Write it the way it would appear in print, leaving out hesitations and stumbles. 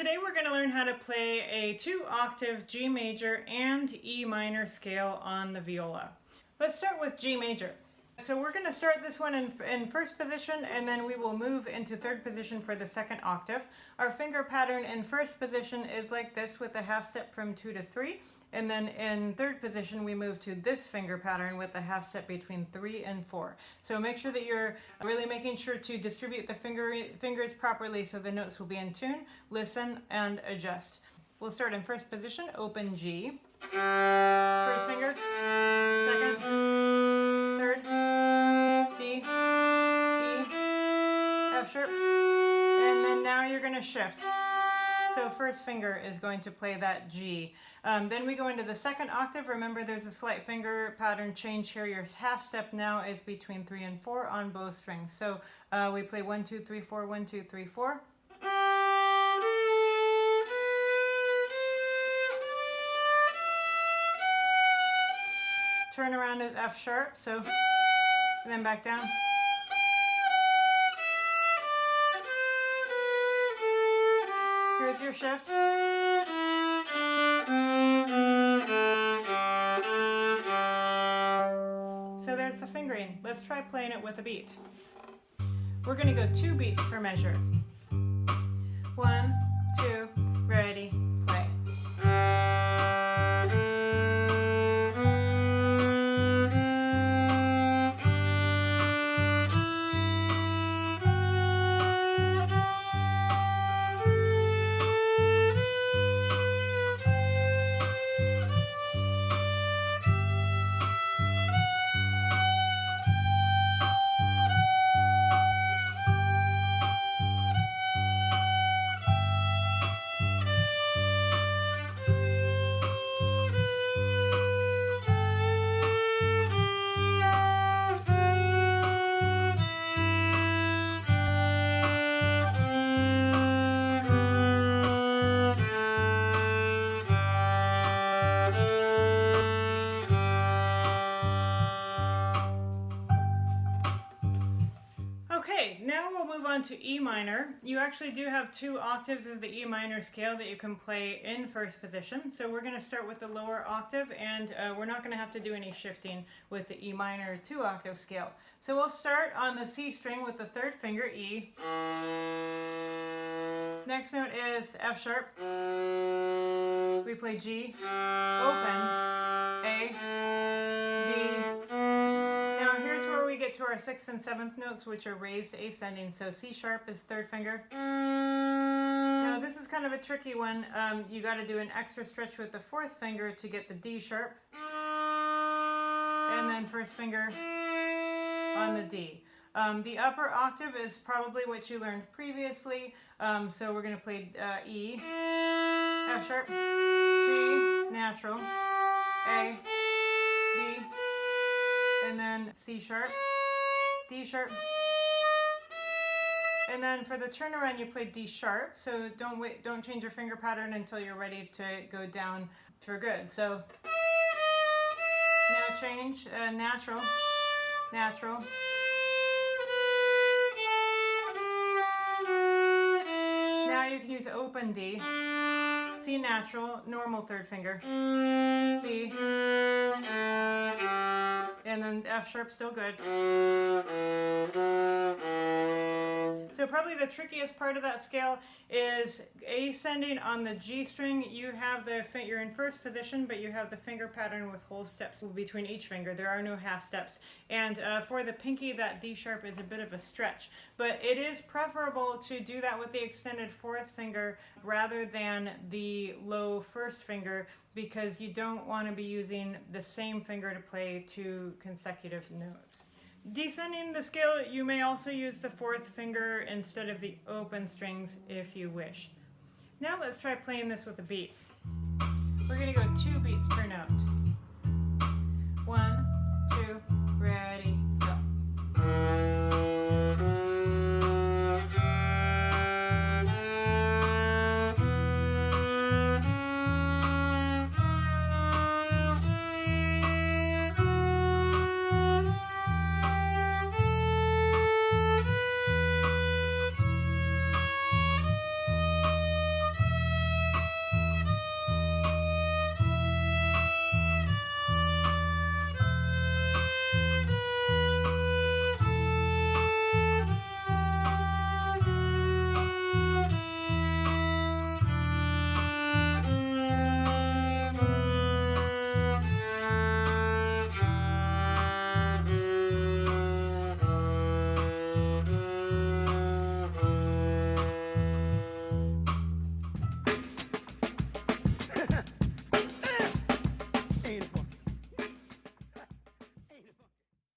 Today we're going to learn how to play a 2-octave G major and E minor scale on the viola. Let's start with G major. So we're going to start this one in first position, and then we will move into third position for the second octave. Our finger pattern in first position is like this with a half step from 2 to 3. And then in third position, we move to this finger pattern with a half step between 3 and 4. So make sure that you're really making sure to distribute the fingers properly so the notes will be in tune. Listen and adjust. We'll start in first position, open G. First finger, second, third, D, E, F sharp, and then now you're going to shift. So first finger is going to play that G. Then we go into the second octave. Remember, there's a slight finger pattern change here. Your half step now is between 3 and 4 on both strings. So we play 1, 2, 3, 4, 1, 2, 3, 4. Turn around is F sharp, so, and then back down. Here's your shift. So there's the fingering. Let's try playing it with a beat. We're going to go 2 beats per measure. 1, 2, ready, play. Okay, now we'll move on to E minor. You actually do have 2 octaves of the E minor scale that you can play in first position. So we're going to start with the lower octave, and we're not going to have to do any shifting with the E minor 2-octave scale. So we'll start on the C string with the third finger, E. Next note is F sharp. We play G, open, A, B. Now here's where we get to our 6th and 7th notes, which are raised ascending. So C sharp is third finger. Now this is kind of a tricky one. You got to do an extra stretch with the 4th finger to get the D sharp. And then first finger on the D. The upper octave is probably what you learned previously. So we're going to play E, F sharp, G, natural, A, B, and then C sharp, D sharp. And then for the turnaround, you play D sharp. So don't change your finger pattern until you're ready to go down for good. So now change, natural, natural. Now you can use open D, C natural, normal third finger, B, and then F sharp, still good. So probably the trickiest part of that scale is ascending on the G string. You have you're in first position, but you have the finger pattern with whole steps between each finger. There are no half steps. And for the pinky, that D sharp is a bit of a stretch. But it is preferable to do that with the extended 4th finger rather than the low 1st finger, because you don't want to be using the same finger to play 2 consecutive notes. Descending the scale, you may also use the 4th finger instead of the open strings if you wish. Now let's try playing this with a beat. We're going to go 2 beats per note.